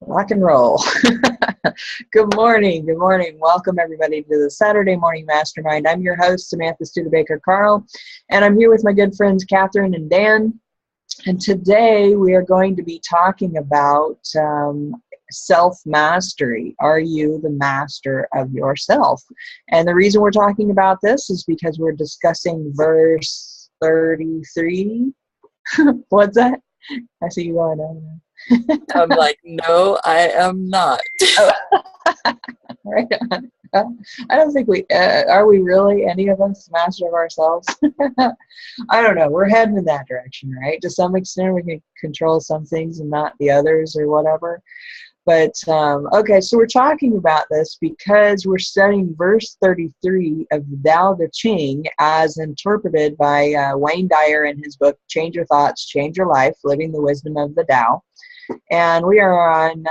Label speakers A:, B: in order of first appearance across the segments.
A: Rock and roll. Good morning. Good morning. Welcome, everybody, to the Saturday Morning Mastermind. I'm your host, Samantha Studebaker Carl, and I'm here with my good friends, Catherine and Dan. And today we are going to be talking about self-mastery. Are you the master of yourself? And the reason we're talking about this is because we're discussing verse 33. What's that? I see you going on.
B: I'm like, no, I am not.
A: Oh, right on. I don't think are we really, any of us, master of ourselves? I don't know. We're heading in that direction, right? To some extent, we can control some things and not the others or whatever. But, okay, so we're talking about this because we're studying verse 33 of the Tao Te Ching as interpreted by Wayne Dyer in his book, Change Your Thoughts, Change Your Life, Living the Wisdom of the Tao. And we are on,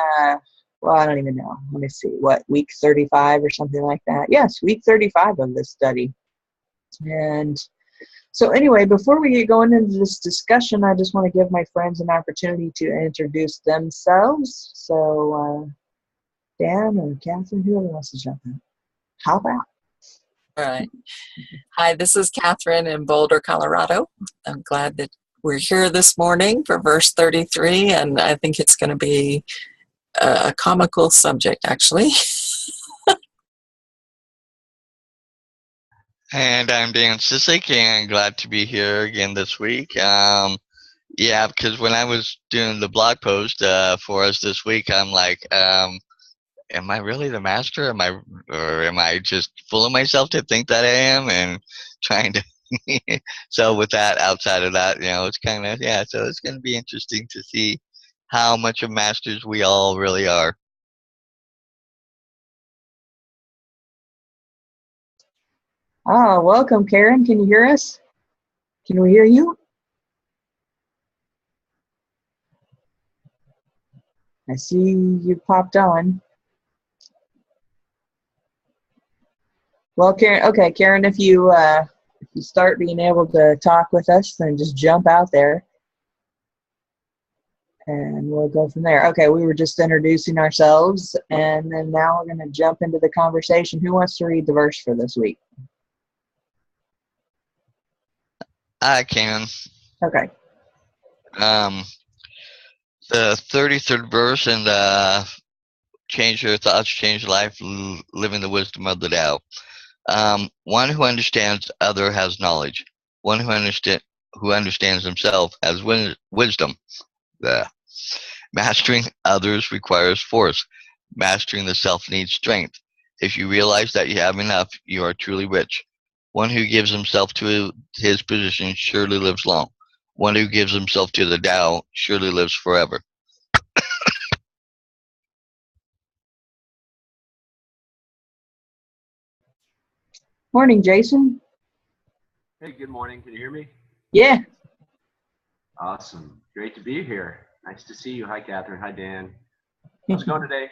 A: well, I don't even know. Let me see, week 35 or something like that? Yes, week 35 of this study. And so anyway, before we get going into this discussion, I just want to give my friends an opportunity to introduce themselves. So Dan or Catherine, whoever wants to jump in. How about?
B: All right. Hi, this is Catherine in Boulder, Colorado. I'm glad that we're here this morning for verse 33, and I think it's going to be a comical subject, actually.
C: And I'm Dan Sissick, and glad to be here again this week. Yeah, because when I was doing the blog post for us this week, I'm like, am I really the master? Or am I just fooling myself to think that I am and trying to? So with that, outside of that, it's kind of, yeah. So it's going to be interesting to see how much of masters we all really are.
A: Ah, welcome, Karen. Can you hear us? Can we hear you? I see you popped on. Well, Karen, okay, Karen, if you start being able to talk with us, then just jump out there and we'll go from there. Okay, we were just introducing ourselves, and then now we're going to jump into the conversation. Who wants to read the verse for this week?
C: I can.
A: Okay.
C: The 33rd verse in the Change Your Thoughts, Change Your Life, Living the Wisdom of the Tao. One who understands other has knowledge. One who understands himself has wisdom. Mastering others requires force. Mastering the self needs strength. If you realize that you have enough, you are truly rich. One who gives himself to his position surely lives long. One who gives himself to the Tao surely lives forever.
A: Morning, Jason.
D: Hey, good morning. Can you hear me?
A: Yeah.
D: Awesome. Great to be here. Nice to see you. Hi, Catherine. Hi, Dan. How's it going today?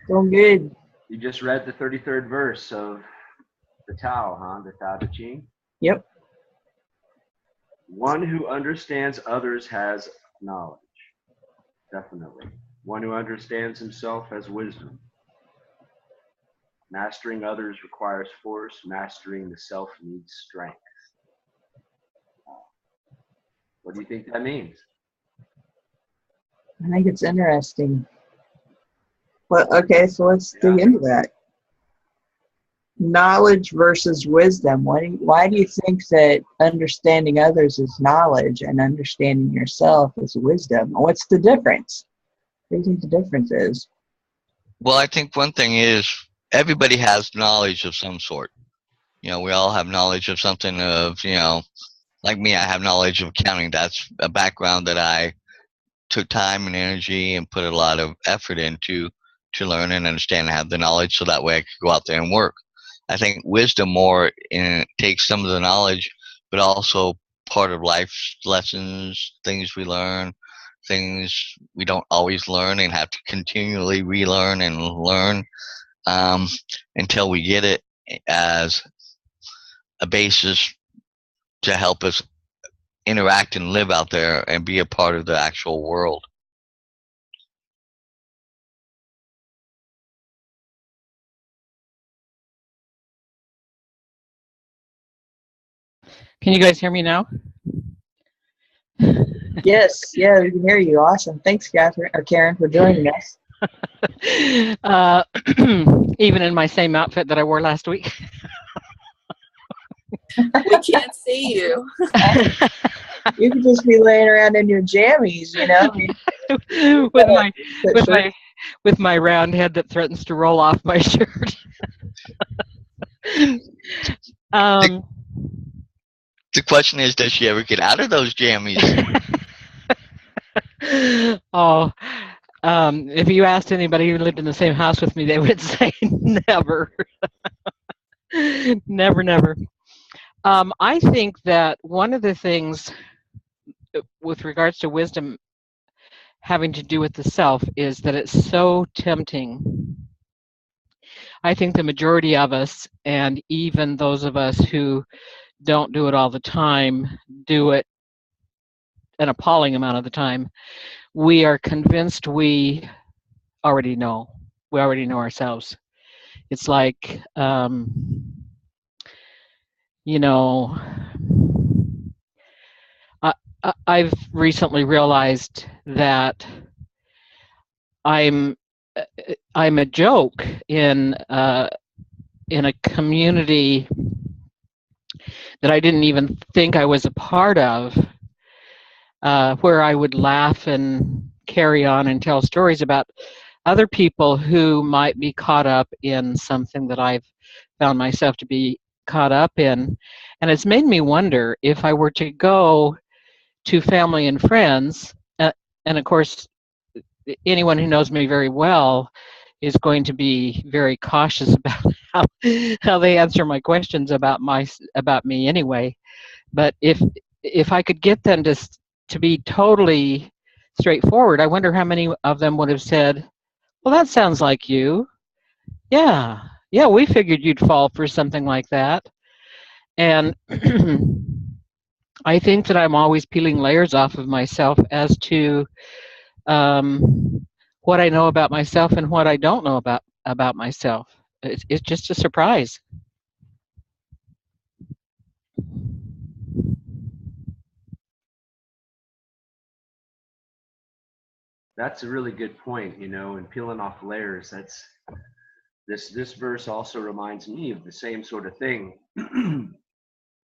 A: Going good.
D: You just read the 33rd verse of the Tao, huh? The Tao Te Ching.
A: Yep.
D: One who understands others has knowledge. Definitely. One who understands himself has wisdom. Mastering others requires force. Mastering the self needs strength. What do you think that means?
A: I think it's interesting. Well, okay, so let's dig into that. Knowledge versus wisdom. Why do you think that understanding others is knowledge and understanding yourself is wisdom? What's the difference? What do you think the difference is?
C: Well, I think one thing is everybody has knowledge of some sort. We all have knowledge of something like me, I have knowledge of accounting. That's a background that I took time and energy and put a lot of effort into to learn and understand and have the knowledge so that way I could go out there and work. I think wisdom takes some of the knowledge, but also part of life's lessons, things we learn, things we don't always learn and have to continually relearn and learn until we get it as a basis to help us interact and live out there and be a part of the actual world.
E: Can you guys hear me now?
A: Yes, yeah, we can hear you. Awesome. Thanks, Catherine or Karen, for joining us.
E: Even in my same outfit that I wore last week.
B: We can't see you.
A: You could just be laying around in your jammies, you know.
E: with my with my round head that threatens to roll off my shirt.
C: The question is, does she ever get out of those jammies?
E: Oh, if you asked anybody who lived in the same house with me, they would say never. Never, never. I think that one of the things with regards to wisdom having to do with the self is that it's so tempting. I think the majority of us, and even those of us who don't do it all the time, do it an appalling amount of the time. We are convinced we already know. We already know ourselves. It's like, you know, I've recently realized that I'm a joke in a community that I didn't even think I was a part of, where I would laugh and carry on and tell stories about other people who might be caught up in something that I've found myself to be caught up in. And it's made me wonder if I were to go to family and friends, and of course, anyone who knows me very well is going to be very cautious about how they answer my questions about me anyway. But if I could get them to be totally straightforward, I wonder how many of them would have said, "Well, that sounds like you. Yeah, yeah, we figured you'd fall for something like that." And I think that I'm always peeling layers off of myself as to what I know about myself and what I don't know about myself. It's just a surprise.
D: That's a really good point, you know, and peeling off layers. That's this verse also reminds me of the same sort of thing.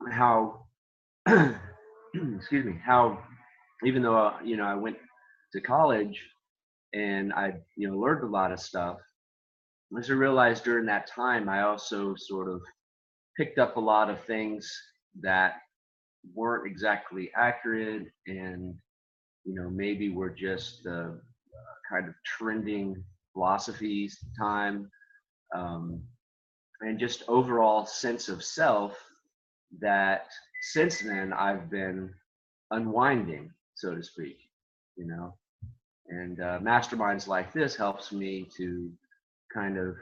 D: How excuse me, how even though you know, I went to college and I, you know, learned a lot of stuff, as I realized during that time, I also sort of picked up a lot of things that weren't exactly accurate, and you know, maybe were just kind of trending philosophies at the time, um, and just overall sense of self that since then I've been unwinding, so to speak, you know. And masterminds like this helps me to kind of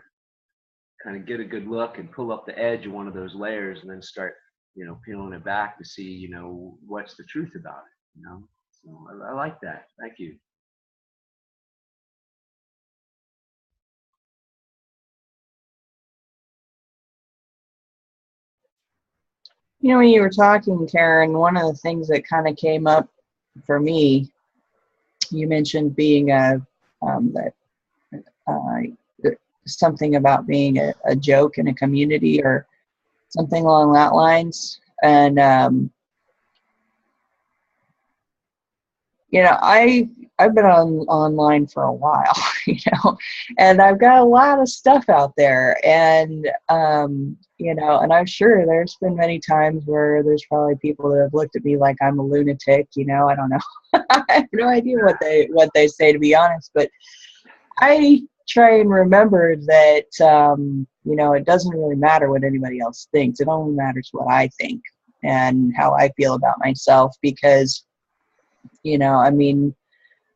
D: get a good look and pull up the edge of one of those layers, and then start, you know, peeling it back to see, you know, what's the truth about it, you know. So I like that. Thank you.
A: You know, when you were talking, Karen, one of the things that kind of came up for me, you mentioned being that something about being a joke in a community or something along that lines. And you know, I've been online for a while, you know, and I've got a lot of stuff out there, and you know, and I'm sure there's been many times where there's probably people that have looked at me like I'm a lunatic, you know. I don't know. I have no idea what they say, to be honest, but I try and remember that you know, it doesn't really matter what anybody else thinks. It only matters what I think and how I feel about myself, because you know, I mean,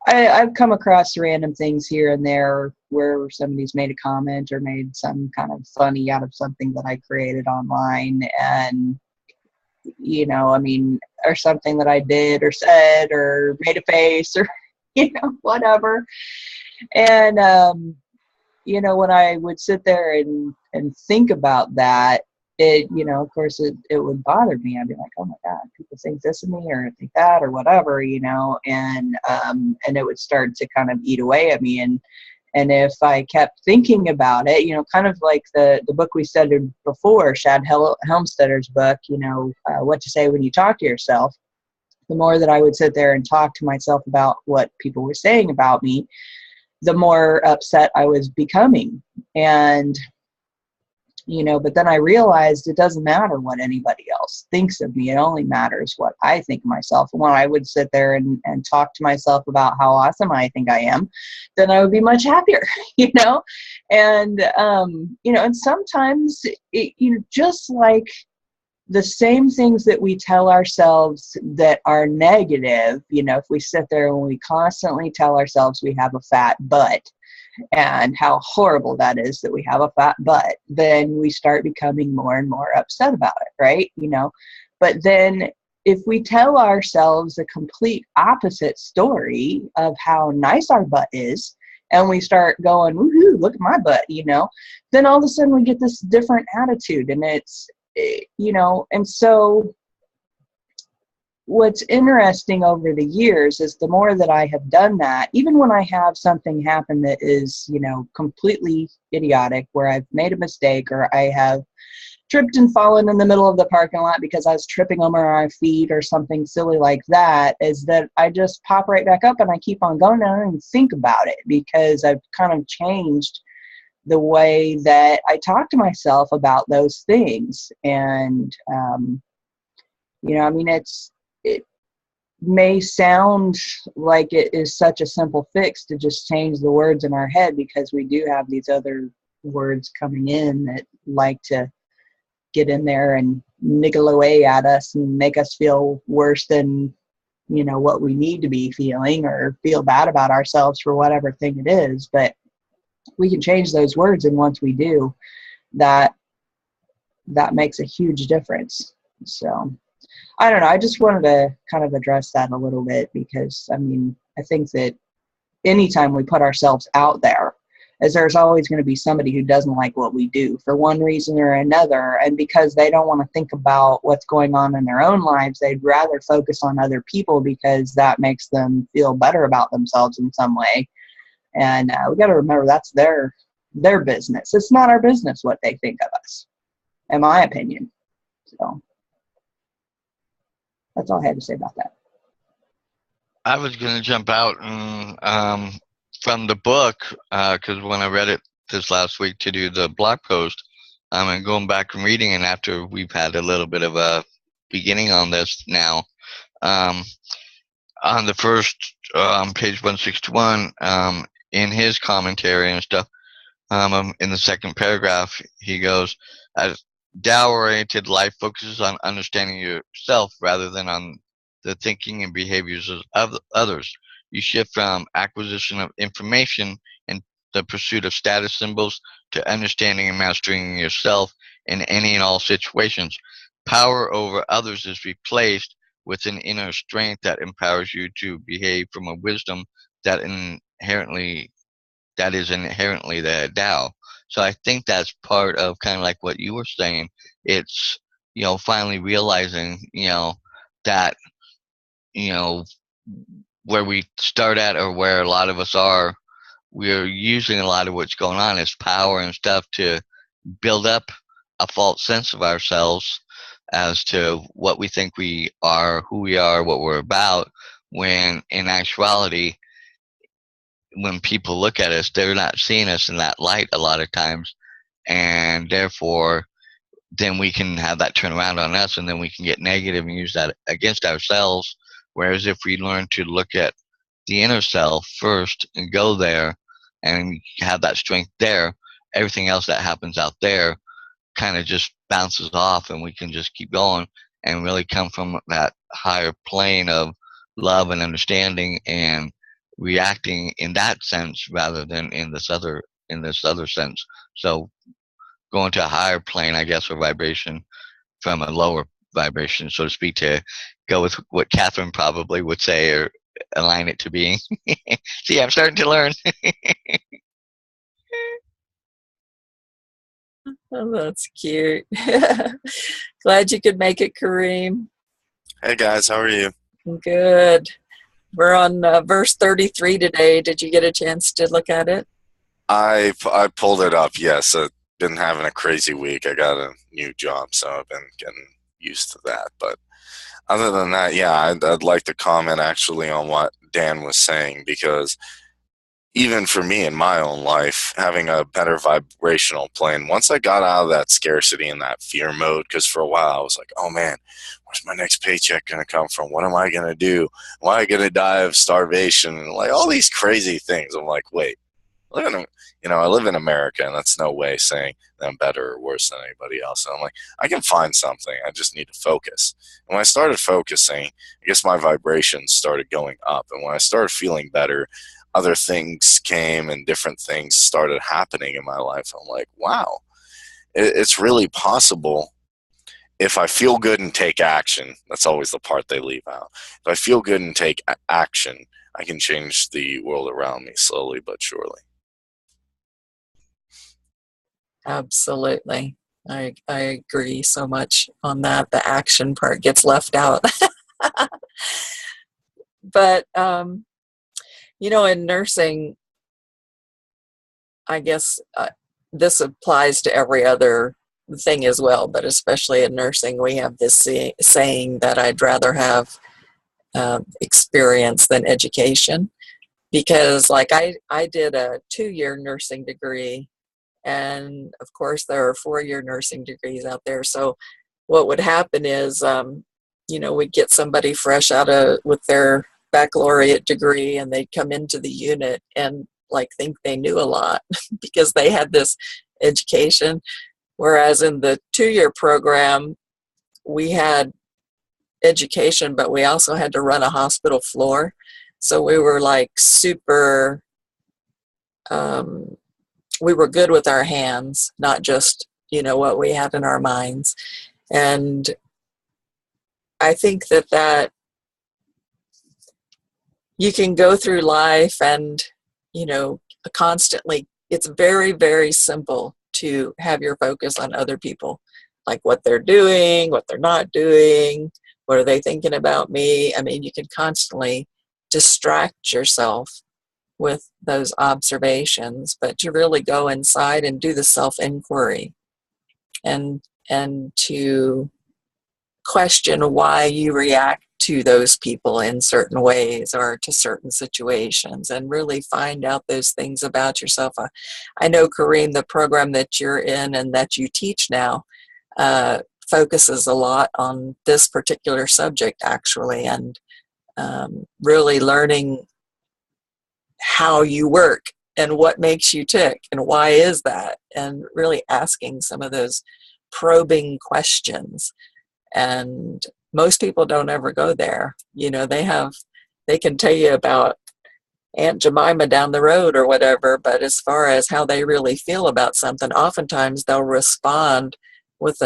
A: I've come across random things here and there where somebody's made a comment or made some kind of funny out of something that I created online, and you know, I mean, or something that I did or said or made a face or you know, whatever. And you know, when I would sit there and think about that, it, of course it would bother me. I'd be like, oh my God, people think this of me or think that or whatever, and it would start to kind of eat away at me. And if I kept thinking about it, kind of like the book we studied before, Shad Helmstedter's book, What to Say When You Talk to Yourself, the more that I would sit there and talk to myself about what people were saying about me, the more upset I was becoming. And but then I realized it doesn't matter what anybody else thinks of me. It only matters what I think of myself. And when I would sit there and talk to myself about how awesome I think I am, then I would be much happier, And, and sometimes, just like the same things that we tell ourselves that are negative, if we sit there and we constantly tell ourselves we have a fat butt, and how horrible that is that we have a fat butt, then we start becoming more and more upset about it, right? But then if we tell ourselves a complete opposite story of how nice our butt is, and we start going, woohoo, look at my butt, then all of a sudden we get this different attitude, and it's, and so what's interesting over the years is the more that I have done that, even when I have something happen that is, completely idiotic, where I've made a mistake or I have tripped and fallen in the middle of the parking lot because I was tripping over my feet or something silly like that, is that I just pop right back up and I keep on going and I don't even think about it, because I've kind of changed the way that I talk to myself about those things. And, it may sound like it is such a simple fix to just change the words in our head, because we do have these other words coming in that like to get in there and niggle away at us and make us feel worse than, what we need to be feeling, or feel bad about ourselves for whatever thing it is. But we can change those words, and once we do, that makes a huge difference. So I don't know. I just wanted to kind of address that a little bit, because, I think that anytime we put ourselves out there, as there's always going to be somebody who doesn't like what we do for one reason or another. And because they don't want to think about what's going on in their own lives, they'd rather focus on other people, because that makes them feel better about themselves in some way. And we got to remember that's their business. It's not our business what they think of us, in my opinion. So that's all I had to say about that.
C: I was going to jump out and, from the book, because when I read it this last week to do the blog post, and going back and reading, and after we've had a little bit of a beginning on this now, on the first, page 161, in his commentary and stuff, in the second paragraph, he goes, as Tao-oriented life focuses on understanding yourself rather than on the thinking and behaviors of others. You shift from acquisition of information and the pursuit of status symbols to understanding and mastering yourself in any and all situations. Power over others is replaced with an inner strength that empowers you to behave from a wisdom that is inherently the Tao. So I think that's part of kind of like what you were saying. It's, finally realizing, that, where we start at, or where a lot of us are, we're using a lot of what's going on as power and stuff to build up a false sense of ourselves as to what we think we are, who we are, what we're about, when in actuality, when people look at us, they're not seeing us in that light a lot of times, and therefore then we can have that turn around on us, and then we can get negative and use that against ourselves. Whereas if we learn to look at the inner self first and go there and have that strength there, everything else that happens out there kind of just bounces off, and we can just keep going and really come from that higher plane of love and understanding and reacting in that sense rather than in this other sense. So going to a higher plane, I guess, or vibration from a lower vibration, so to speak, to go with what Catherine probably would say, or align it to being. See, I'm starting to learn.
B: Oh, that's cute. Glad you could make it, Kareem.
F: Hey guys, how are you?
B: Good. We're on verse 33 today. Did you get a chance to look at it?
F: I pulled it up. Yes, I've been having a crazy week. I got a new job, so I've been getting used to that. But other than that, yeah, I'd like to comment actually on what Dan was saying, because even for me in my own life, having a better vibrational plane, once I got out of that scarcity and that fear mode, because for a while I was like, oh man, where's my next paycheck going to come from? What am I going to do? Am I going to die of starvation? And like all these crazy things. I'm like, wait, I live in America, and that's no way saying that I'm better or worse than anybody else. And I'm like, I can find something. I just need to focus. And when I started focusing, I guess my vibrations started going up. And when I started feeling better, other things came and different things started happening in my life. I'm like, wow, it's really possible if I feel good and take action. That's always the part they leave out. If I feel good and take action, I can change the world around me slowly but surely.
B: Absolutely. I agree so much on that. The action part gets left out. But, in nursing, I guess this applies to every other thing as well, but especially in nursing, we have this saying that I'd rather have experience than education, because like I did a 2-year nursing degree, and of course there are 4-year nursing degrees out there. So what would happen is, we'd get somebody fresh with their baccalaureate degree, and they'd come into the unit and like think they knew a lot because they had this education. Whereas in the 2-year program, we had education, but we also had to run a hospital floor. So we were like super, we were good with our hands, not just, what we had in our minds. And I think that you can go through life and, constantly, it's very, very simple to have your focus on other people, like what they're doing, what they're not doing, what are they thinking about me? I mean, you can constantly distract yourself with those observations, but to really go inside and do the self-inquiry and to question why you react to those people in certain ways or to certain situations, and really find out those things about yourself. I know, Kareem, the program that you're in and that you teach now focuses a lot on this particular subject, actually, and really learning how you work and what makes you tick and why is that, and really asking some of those probing questions. And most people don't ever go there. They can tell you about Aunt Jemima down the road or whatever, but as far as how they really feel about something, oftentimes they'll respond with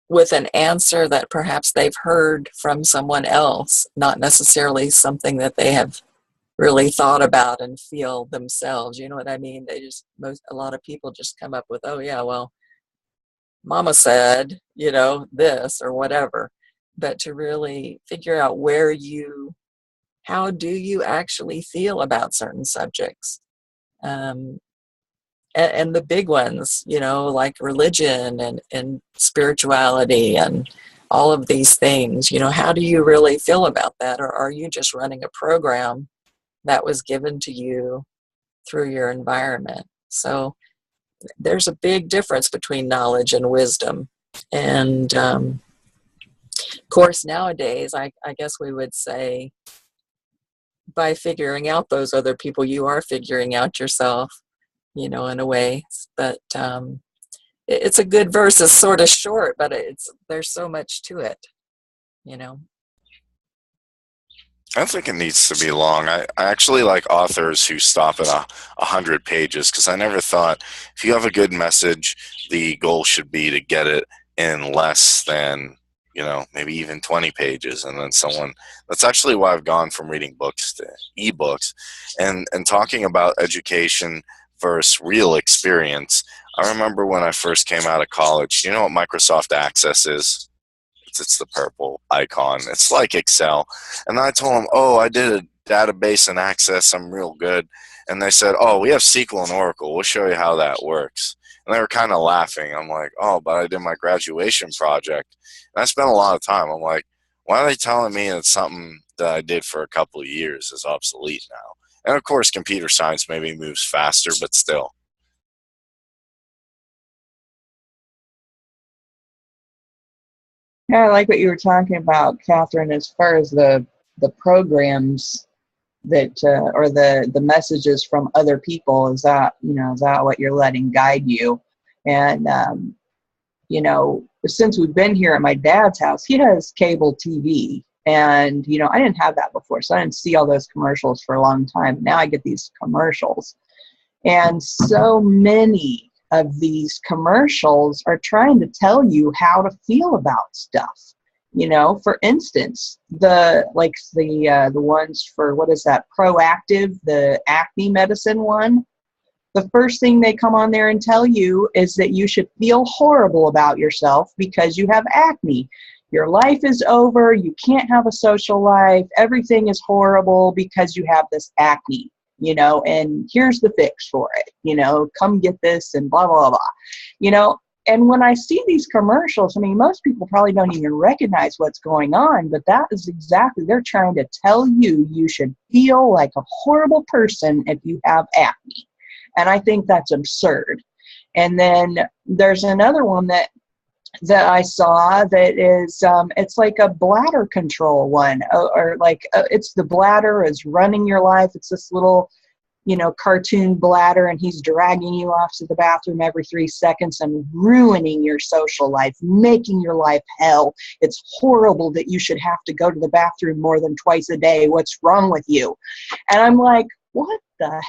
B: with an answer that perhaps they've heard from someone else, not necessarily something that they have really thought about and feel themselves. You know what I mean? A lot of people just come up with, oh yeah, well, Mama said, this or whatever. But to really figure out how do you actually feel about certain subjects? And the big ones, like religion and spirituality and all of these things, how do you really feel about that? Or are you just running a program that was given to you through your environment? So there's a big difference between knowledge and wisdom. And of course, nowadays, I guess we would say by figuring out those other people, you are figuring out yourself, in a way. But it's a good verse. It's sort of short, but there's so much to it,
F: I think it needs to be long. I actually like authors who stop at 100 pages, because I never thought if you have a good message, the goal should be to get it in less than, maybe even 20 pages. And then that's actually why I've gone from reading books to ebooks and talking about education versus real experience. I remember when I first came out of college, you know what Microsoft Access is? It's the purple icon. It's like Excel. And I told them, oh, I did a database and Access. I'm real good. And they said, oh, we have SQL and Oracle. We'll show you how that works. And they were kind of laughing. I'm like, oh, but I did my graduation project. And I spent a lot of time. I'm like, why are they telling me it's something that I did for a couple of years is obsolete now? And of course, computer science maybe moves faster, but still.
A: Yeah, I like what you were talking about, Catherine, as far as the programs that or the messages from other people. Is that, is that what you're letting guide you? And since we've been here at my dad's house, he has cable TV, and I didn't have that before, so I didn't see all those commercials for a long time. Now I get these commercials, and so many of these commercials are trying to tell you how to feel about stuff. For instance, the ones for, what is that, Proactive, the acne medicine one. The first thing they come on there and tell you is that you should feel horrible about yourself because you have acne. Your life is over. You can't have a social life. Everything is horrible because you have this acne. And here's the fix for it, come get this and blah, blah, blah, and when I see these commercials, I mean, most people probably don't even recognize what's going on, but that is exactly, they're trying to tell you you should feel like a horrible person if you have acne. And I think that's absurd. And then there's another one that I saw that is, it's like a bladder control one, or like it's the bladder is running your life. It's this little, cartoon bladder, and he's dragging you off to the bathroom every 3 seconds and ruining your social life, making your life hell. It's horrible that you should have to go to the bathroom more than twice a day. What's wrong with you? And I'm like, what the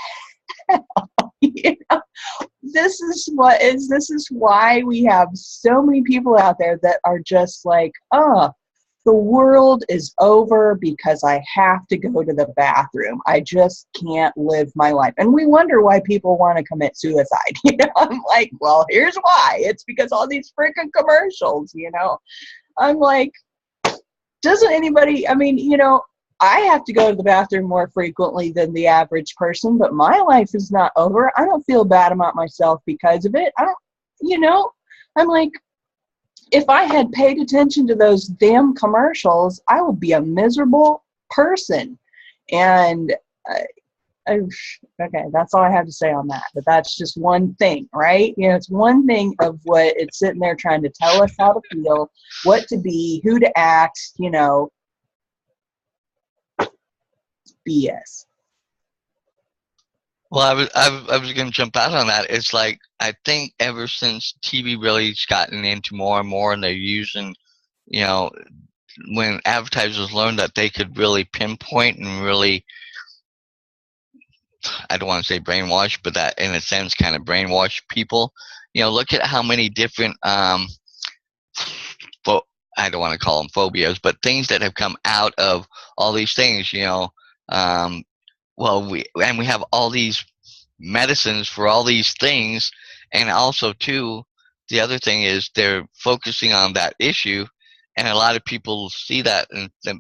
A: hell? This is why we have so many people out there that are just like, the world is over because I have to go to the bathroom. I just can't live my life. And we wonder why people want to commit suicide. I'm like, well, here's why. It's because all these freaking commercials, I'm like, doesn't anybody, I have to go to the bathroom more frequently than the average person, but my life is not over. I don't feel bad about myself because of it. I'm like, if I had paid attention to those damn commercials, I would be a miserable person. And okay, that's all I have to say on that. But that's just one thing, right? It's one thing of what it's sitting there trying to tell us how to feel, what to be, who to act, BS.
C: Well, I was going to jump out on that. It's like, I think ever since TV really's gotten into more and more, and they're using, when advertisers learned that they could really pinpoint and really, I don't want to say brainwash, but that in a sense kind of brainwash people. Look at how many different, I don't want to call them phobias, but things that have come out of all these things, well, we have all these medicines for all these things, and also too, the other thing is they're focusing on that issue, and a lot of people see that,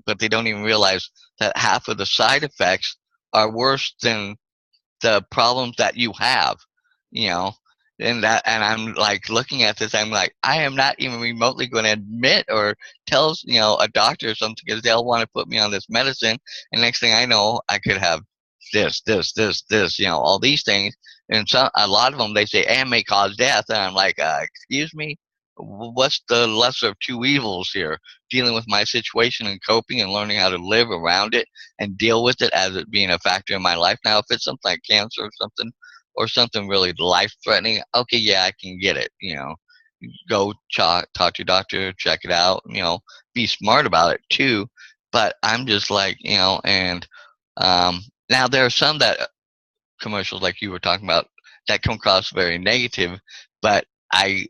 C: but they don't even realize that half of the side effects are worse than the problems that you have, and I'm like looking at this, I'm like, I am not even remotely going to admit or tell a doctor or something, because they'll want to put me on this medicine, and next thing I know, I could have this, all these things, and a lot of them they say, and may cause death, and I'm like, excuse me, what's the lesser of two evils here? Dealing with my situation and coping and learning how to live around it and deal with it as it being a factor in my life. Now, if it's something like cancer or something really life-threatening, okay, yeah, I can get it, go talk to your doctor, check it out, be smart about it too. But I'm just like, and now there are some that commercials like you were talking about that come across very negative, but I,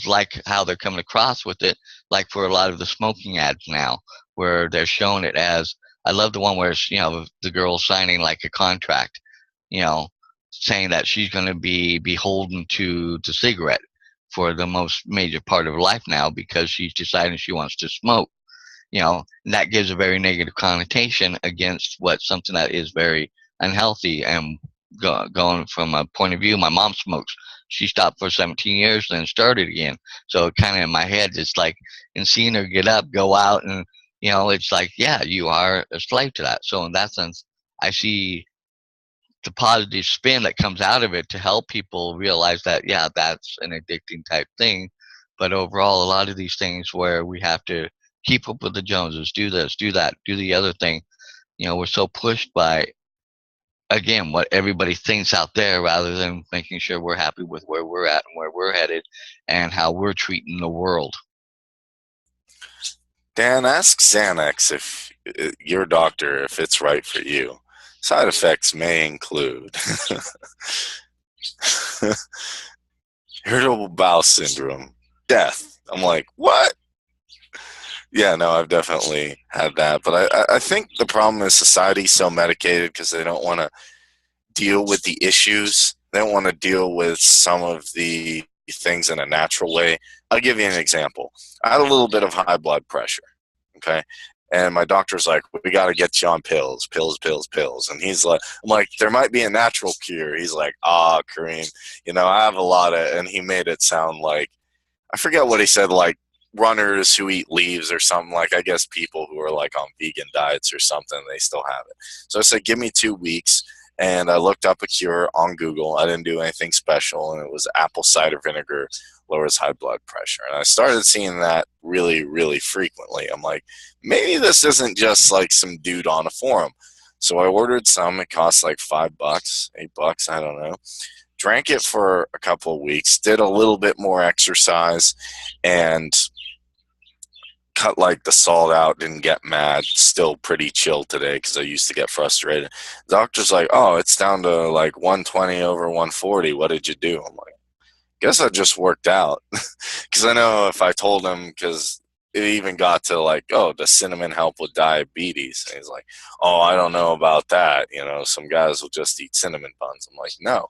C: like how they're coming across with it, like for a lot of the smoking ads now, where they're showing it as, I love the one where it's, the girl signing like a contract, saying that she's going to be beholden to the cigarette for the most major part of her life now because she's deciding she wants to smoke. That gives a very negative connotation against what something that is very unhealthy. And going from a point of view, my mom smokes. She stopped for 17 years, then started again. So kind of in my head, it's like, and seeing her get up, go out, and it's like, yeah, you are a slave to that. So in that sense, I see the positive spin that comes out of it to help people realize that, yeah, that's an addicting type thing. But overall, a lot of these things where we have to keep up with the Joneses, do this, do that, do the other thing, we're so pushed by, again, what everybody thinks out there rather than making sure we're happy with where we're at and where we're headed and how we're treating the world.
F: Dan, ask Xanax if your doctor if it's right for you. Side effects may include irritable bowel syndrome, death. I'm like, what? Yeah, no, I've definitely had that. But I think the problem is society's so medicated because they don't want to deal with the issues. They don't want to deal with some of the things in a natural way. I'll give you an example. I had a little bit of high blood pressure, okay? And my doctor's like, we got to get you on pills. And he's like, I'm like, there might be a natural cure. He's like, Kareem, I have a lot of, and he made it sound like, I forget what he said, like runners who eat leaves or something, like I guess people who are like on vegan diets or something, they still have it. So I said, give me 2 weeks. And I looked up a cure on Google. I didn't do anything special. And it was apple cider vinegar lowers high blood pressure. And I started seeing that really, really frequently. I'm like, maybe this isn't just like some dude on a forum. So I ordered some. It cost like $5, $8, I don't know. Drank it for a couple of weeks, did a little bit more exercise, and cut like the salt out, didn't get mad, still pretty chill today because I used to get frustrated. The doctor's like, oh, it's down to like 120 over 140. What did you do? I'm like, guess I just worked out. Because I know if I told him, because it even got to like, oh, does cinnamon help with diabetes? And he's like, oh, I don't know about that. Some guys will just eat cinnamon buns. I'm like, no,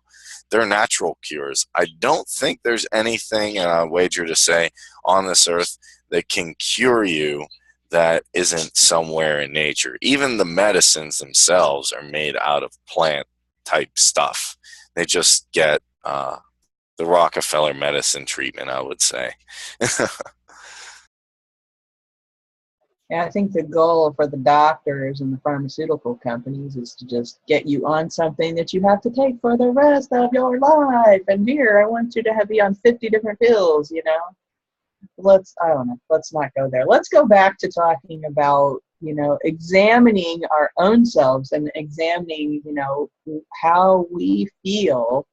F: they're natural cures. I don't think there's anything, and I wager to say, on this earth that can cure you that isn't somewhere in nature. Even the medicines themselves are made out of plant type stuff. They just get the Rockefeller medicine treatment, I would say.
A: Yeah, I think the goal for the doctors and the pharmaceutical companies is to just get you on something that you have to take for the rest of your life. And here, I want you to be on 50 different pills, Let's not go there. Let's go back to talking about, examining our own selves and examining, how we feel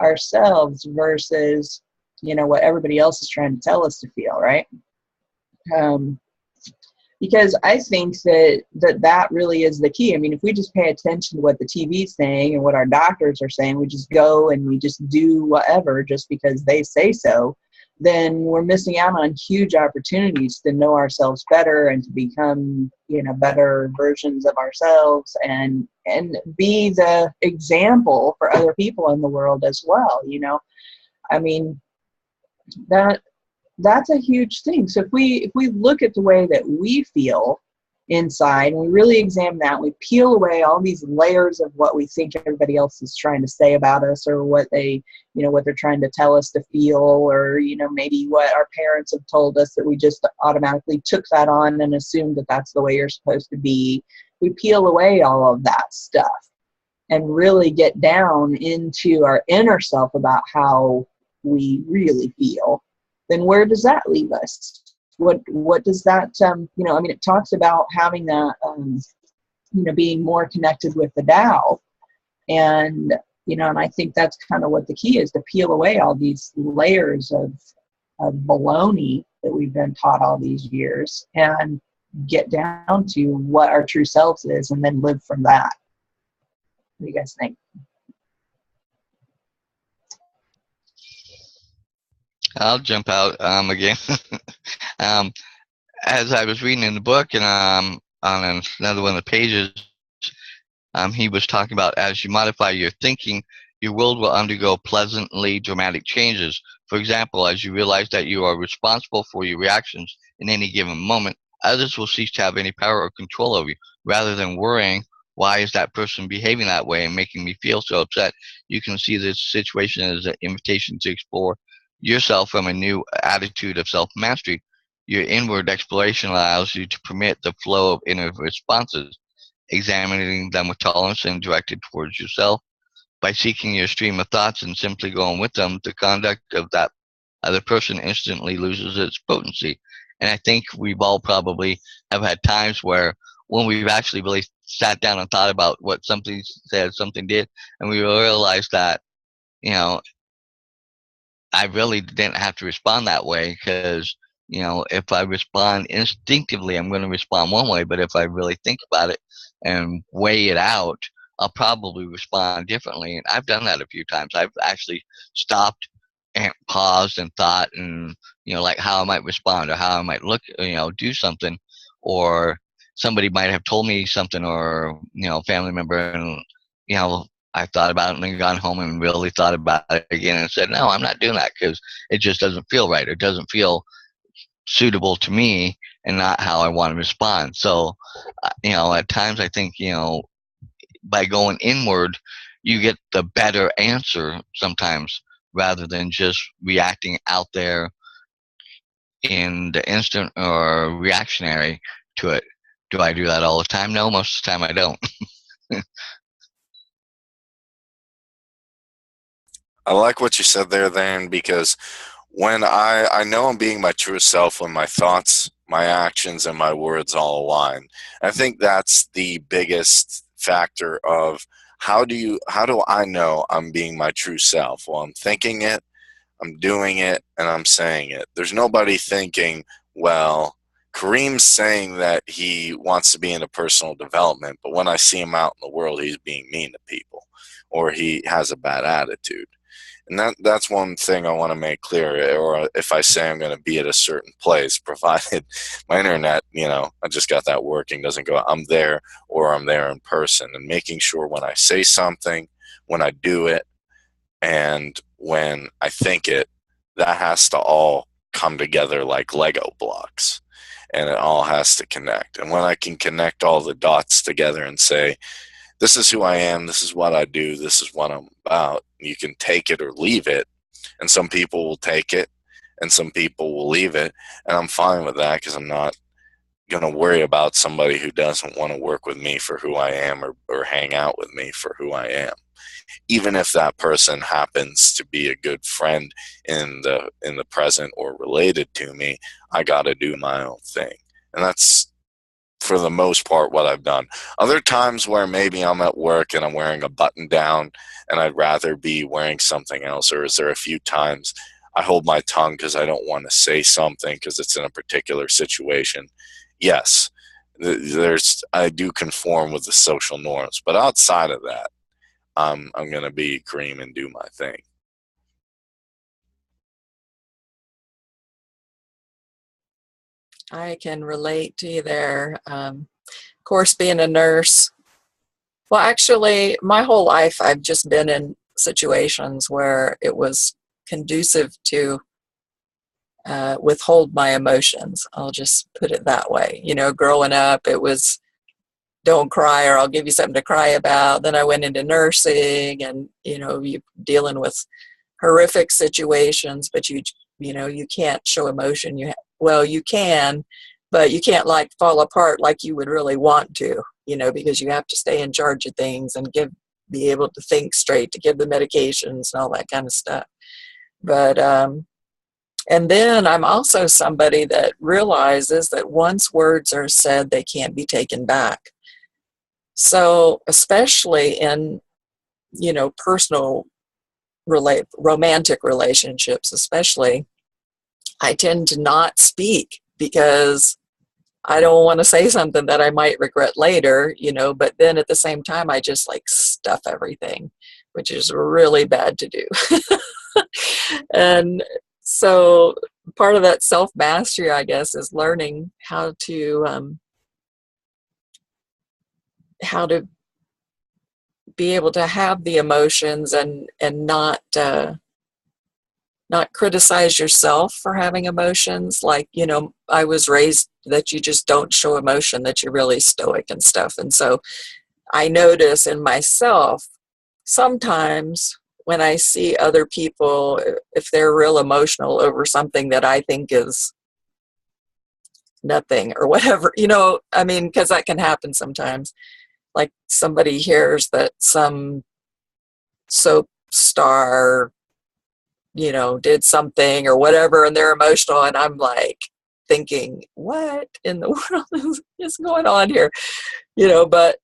A: ourselves versus, what everybody else is trying to tell us to feel, right? Because I think that really is the key. I mean, if we just pay attention to what the TV's saying and what our doctors are saying, we just go and we just do whatever just because they say so, then we're missing out on huge opportunities to know ourselves better and to become, better versions of ourselves and be the example for other people in the world as well. I mean, that's a huge thing. So if we look at the way that we feel inside and we really examine that, we peel away all these layers of what we think everybody else is trying to say about us or what they, what they're trying to tell us to feel, or, maybe what our parents have told us that we just automatically took that on and assumed that that's the way you're supposed to be. We peel away all of that stuff and really get down into our inner self about how we really feel. Then where does that leave us? What does that, it talks about having that, being more connected with the Tao. And, and I think that's kind of what the key is, to peel away all these layers of baloney that we've been taught all these years and get down to what our true selves is and then live from that. What do you guys think?
C: I'll jump out again. As I was reading in the book, and on another one of the pages, he was talking about as you modify your thinking, your world will undergo pleasantly dramatic changes. For example, as you realize that you are responsible for your reactions in any given moment, others will cease to have any power or control over you. Rather than worrying, why is that person behaving that way and making me feel so upset, you can see this situation as an invitation to explore yourself from a new attitude of self-mastery. Your inward exploration allows you to permit the flow of inner responses, examining them with tolerance and directed towards yourself. By seeking your stream of thoughts and simply going with them, the conduct of that other person instantly loses its potency. And I think we've all probably have had times where when we've actually really sat down and thought about what something said, something did, and we realized that, you know, I really didn't have to respond that way because, if I respond instinctively, I'm going to respond one way. But if I really think about it and weigh it out, I'll probably respond differently. And I've done that a few times. I've actually stopped and paused and thought and, like how I might respond or how I might look, do something, or somebody might have told me something, or, family member, and, I thought about it and then gone home and really thought about it again and said, no, I'm not doing that because it just doesn't feel right. It doesn't feel suitable to me and not how I want to respond. So, at times I think, by going inward, you get the better answer sometimes rather than just reacting out there in the instant or reactionary to it. Do I do that all the time? No, most of the time I don't.
F: I like what you said there, then, because when I know I'm being my true self when my thoughts, my actions, and my words all align. I think that's the biggest factor of how do I know I'm being my true self? Well, I'm thinking it, I'm doing it, and I'm saying it. There's nobody thinking, well, Kareem's saying that he wants to be into personal development, but when I see him out in the world, he's being mean to people or he has a bad attitude. And that's one thing I want to make clear. Or if I say I'm going to be at a certain place, provided my internet, I just got that working, doesn't go, I'm there or I'm there in person. And making sure when I say something, when I do it, and when I think it, that has to all come together like Lego blocks. And it all has to connect. And when I can connect all the dots together and say, this is who I am, this is what I do, this is what I'm about. You can take it or leave it, and some people will take it, and some people will leave it, and I'm fine with that because I'm not going to worry about somebody who doesn't want to work with me for who I am or hang out with me for who I am. Even if that person happens to be a good friend in the present or related to me, I got to do my own thing. And that's, for the most part, what I've done. Other times where maybe I'm at work and I'm wearing a button down and I'd rather be wearing something else, or is there a few times I hold my tongue because I don't want to say something because it's in a particular situation? Yes, I do conform with the social norms, but outside of that, I'm going to be Kareem and do my thing.
B: I can relate to you there. Of course, being a nurse, well, actually, my whole life I've just been in situations where it was conducive to withhold my emotions. I'll just put it that way. Growing up, it was don't cry or I'll give you something to cry about. Then I went into nursing and, you dealing with horrific situations, but you can't show emotion. You can, but you can't fall apart like you would really want to, because you have to stay in charge of things and be able to think straight, to give the medications and all that kind of stuff. But, and then I'm also somebody that realizes that once words are said, they can't be taken back. So especially in, personal romantic relationships, especially, I tend to not speak because I don't want to say something that I might regret later, but then at the same time, I just stuff everything, which is really bad to do. And so part of that self-mastery, I guess, is learning how to be able to have the emotions and not criticize yourself for having emotions. Like, you know, I was raised that you just don't show emotion, that you're really stoic and stuff. And so I notice in myself sometimes when I see other people, if they're real emotional over something that I think is nothing or whatever, you know, I mean, because that can happen sometimes. Like somebody hears that some soap star, you know, did something or whatever, and they're emotional, and I'm like thinking, what in the world is going on here? You know, but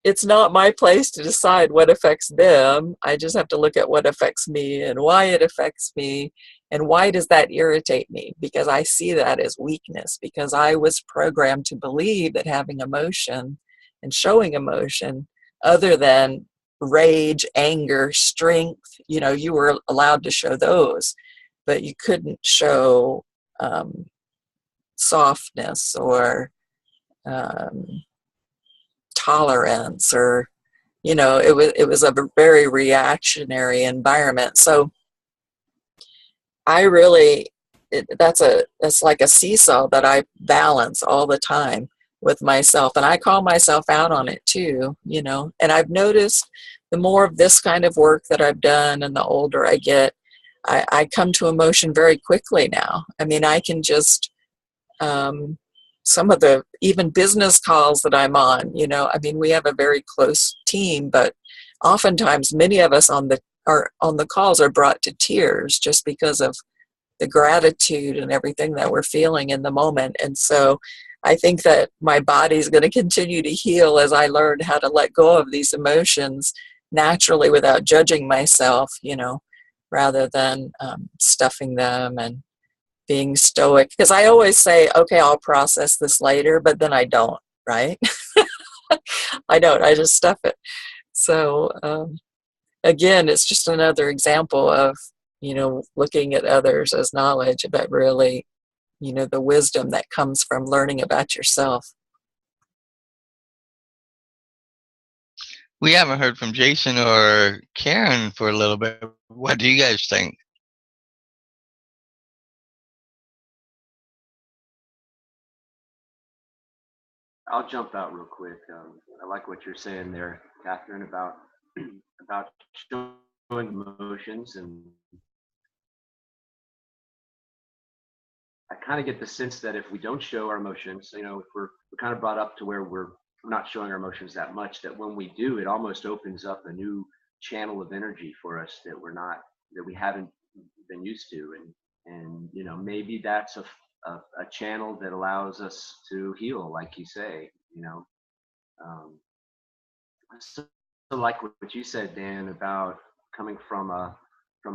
B: it's not my place to decide what affects them. I just have to look at what affects me and why it affects me, and why does that irritate me? Because I see that as weakness, because I was programmed to believe that having emotion and showing emotion other than rage, anger, strength, you know, you were allowed to show those, but you couldn't show softness or um, tolerance, or, you know, it was a very reactionary environment. So I really, that's like a seesaw that I balance all the time with myself, and I call myself out on it too, you know. And I've noticed the more of this kind of work that I've done and the older I get, I come to emotion very quickly now. I mean, I can just some of the even business calls that I'm on, you know, I mean, we have a very close team, but oftentimes many of us on the calls are brought to tears just because of the gratitude and everything that we're feeling in the moment. And so I think that my body's going to continue to heal as I learn how to let go of these emotions naturally without judging myself, you know, rather than stuffing them and being stoic. Because I always say, okay, I'll process this later, but then I don't, right? I don't, I just stuff it. So again, it's just another example of, you know, looking at others as knowledge, but really, you know, the wisdom that comes from learning about yourself.
C: We haven't heard from Jason or Karen for a little bit. What do you guys think?
D: I'll jump out real quick. I like what you're saying there, Catherine, about about showing emotions, and I kind of get the sense that if we don't show our emotions, you know, if we're kind of brought up to where we're not showing our emotions that much, that when we do, it almost opens up a new channel of energy for us that we haven't been used to, and you know, maybe that's a channel that allows us to heal, like you say, you know. Um, so like what you said, Dan, about coming from a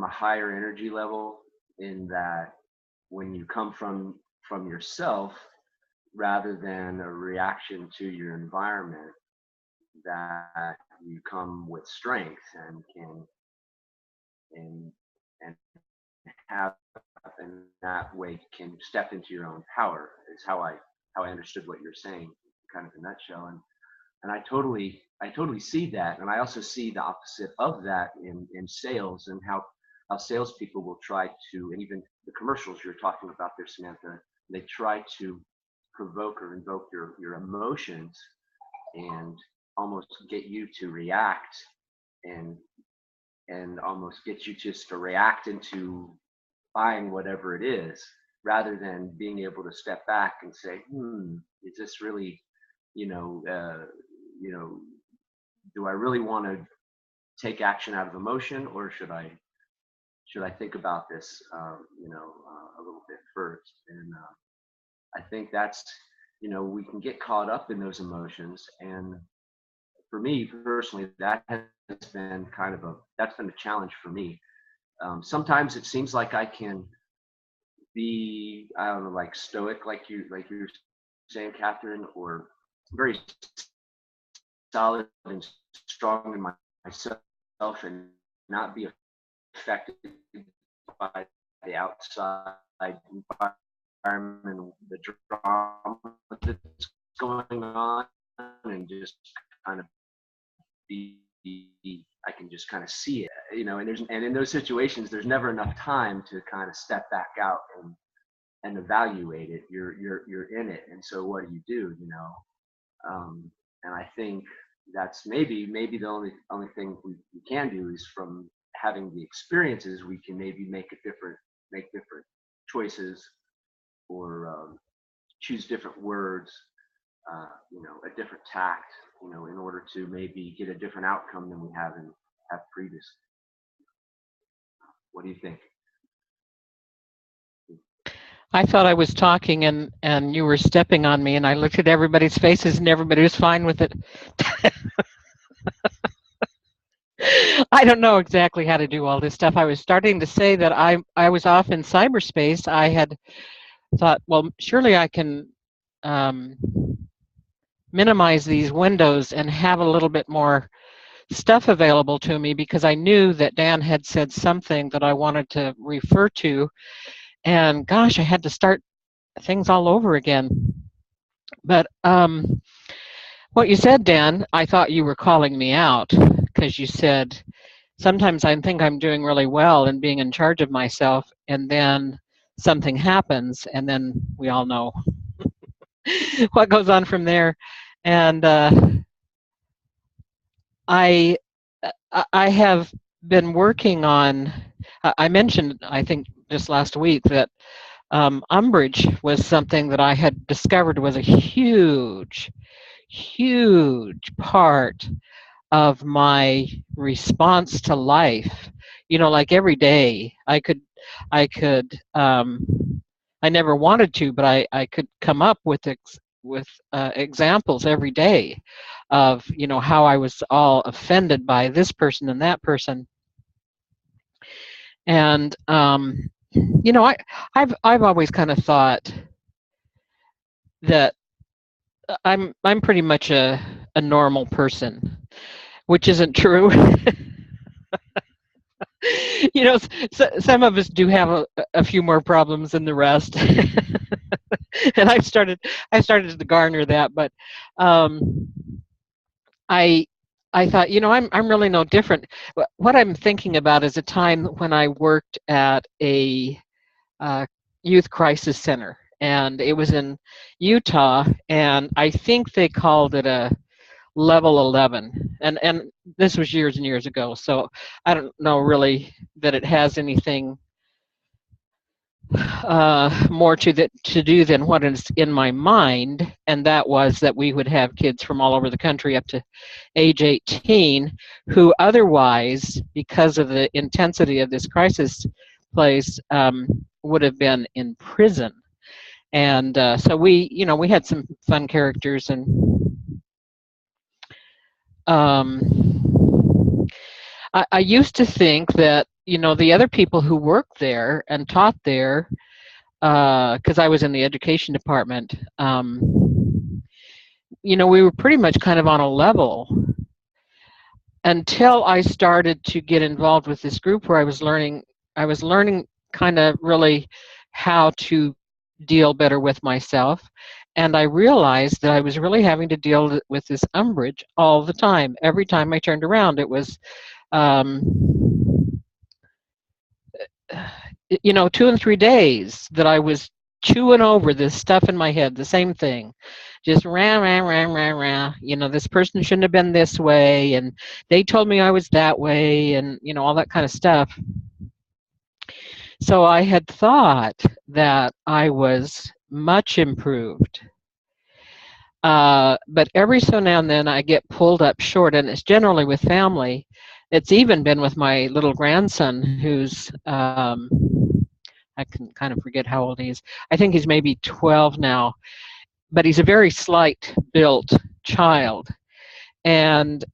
D: higher energy level, in that when you come from yourself rather than a reaction to your environment, that you come with strength and can and have, in that way can step into your own power, is how I understood what you're saying, kind of in a nutshell. And I totally see that, and I also see the opposite of that in sales, and how salespeople will try to, and even the commercials you're talking about there, Samantha, they try to provoke or invoke your emotions and almost get you to react, and almost get you just to react into buying whatever it is, rather than being able to step back and say, is this really, you know, you know, do I really want to take action out of emotion, or should I think about this, you know, a little bit first? And I think that's, you know, we can get caught up in those emotions, and for me personally, that has been that's been a challenge for me. Sometimes it seems like I can be, I don't know, like stoic, like you're saying, Catherine, or very solid and strong in myself, and not be affected by the outside environment, the drama that's going on, and just kind of be I can just kind of see it, you know, and in those situations, there's never enough time to kind of step back out and evaluate it. You're in it. And so what do, you know? And I think that's maybe the only thing we can do is, from having the experiences, we can maybe make different choices, or choose different words, you know, a different tact, you know, in order to maybe get a different outcome than we have previously. What do you think?
E: I thought I was talking and you were stepping on me, and I looked at everybody's faces and everybody was fine with it. I don't know exactly how to do all this stuff. I was starting to say that I was off in cyberspace. I had thought, well, surely I can minimize these windows and have a little bit more stuff available to me, because I knew that Dan had said something that I wanted to refer to, and gosh, I had to start things all over again. But what you said, Dan, I thought you were calling me out, because you said, sometimes I think I'm doing really well and being in charge of myself, and then something happens, and then we all know what goes on from there. And I have been working on, I mentioned, I think just last week, that umbrage was something that I had discovered was a huge part of my response to life. You know, like every day I never wanted to, but I could come up with examples every day of, you know, how I was all offended by this person and that person. And you know, I've always kind of thought that I'm pretty much a normal person, which isn't true. You know, some of us do have a few more problems than the rest. And I started to garner that, but I thought, you know, I'm really no different. What I'm thinking about is a time when I worked at a youth crisis center, and it was in Utah, and I think they called it a level 11, and this was years and years ago, so I don't know really that it has anything more to do than what is in my mind, and that was that we would have kids from all over the country up to age 18 who otherwise, because of the intensity of this crisis place, would have been in prison. And so we, you know, we had some fun characters, and I used to think that, you know, the other people who worked there and taught there, because I was in the education department, you know, we were pretty much kind of on a level, until I started to get involved with this group where I was learning kind of really how to deal better with myself. And I realized that I was really having to deal with this umbrage all the time. Every time I turned around, it was, you know, 2 and 3 days that I was chewing over this stuff in my head, the same thing, just rah, rah, rah, rah, rah. You know, this person shouldn't have been this way, and they told me I was that way, and, you know, all that kind of stuff. So I had thought that I was much improved. But every so now and then I get pulled up short, and it's generally with family. It's even been with my little grandson, who's, I can kind of forget how old he is. I think he's maybe 12 now, but he's a very slight built child. And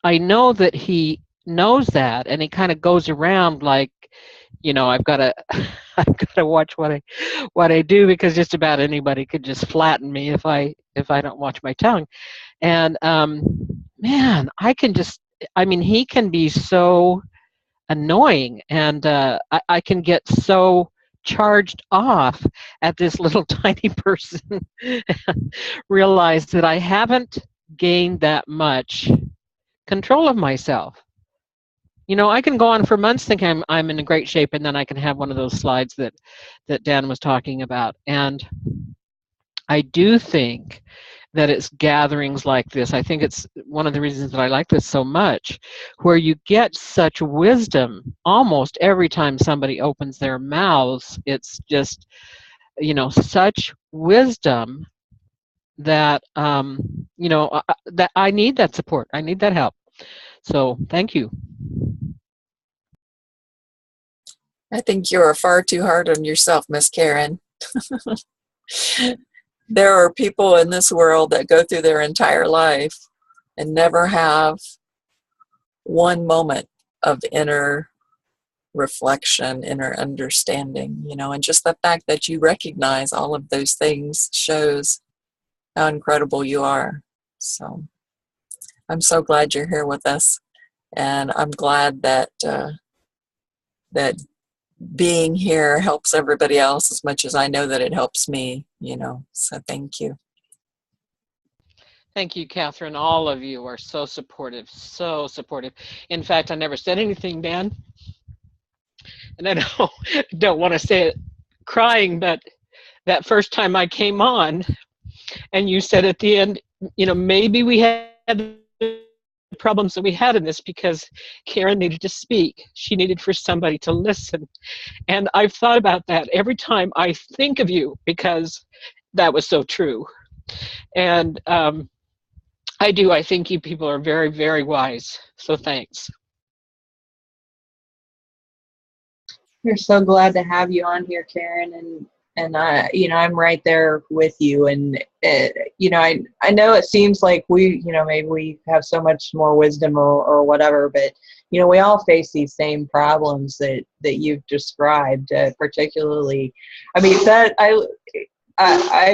E: I know that he knows that, and he kind of goes around like, you know, I've got to I've got to watch what I do, because just about anybody could just flatten me if I don't watch my tongue. And man, I mean, he can be so annoying, and I can get so charged off at this little tiny person and realize that I haven't gained that much control of myself. You know, I can go on for months thinking I'm in great shape, and then I can have one of those slides that Dan was talking about. And I do think that it's gatherings like this. I think it's one of the reasons that I like this so much, where you get such wisdom almost every time somebody opens their mouths. It's just, you know, such wisdom that, that I need that support. I need that help. So thank you.
B: I think you are far too hard on yourself, Miss Karen. There are people in this world that go through their entire life and never have one moment of inner reflection, inner understanding, you know, and just the fact that you recognize all of those things shows how incredible you are. So I'm so glad you're here with us, and I'm glad that that being here helps everybody else as much as I know that it helps me, you know, so thank you.
E: Thank you, Catherine. All of you are so supportive, so supportive. In fact, I never said anything, Dan, and I don't want to say it crying, but that first time I came on, and you said at the end, you know, maybe we had the problems that we had in this because Karen needed to speak. She needed for somebody to listen. And I've thought about that every time I think of you, because that was so true. And I think you people are very, very wise. So thanks.
A: We're so glad to have you on here, Karen, and I, you know, I'm right there with you. And you know, I know it seems like we, you know, maybe we have so much more wisdom or whatever, but you know, we all face these same problems that you've described. Particularly, I mean, that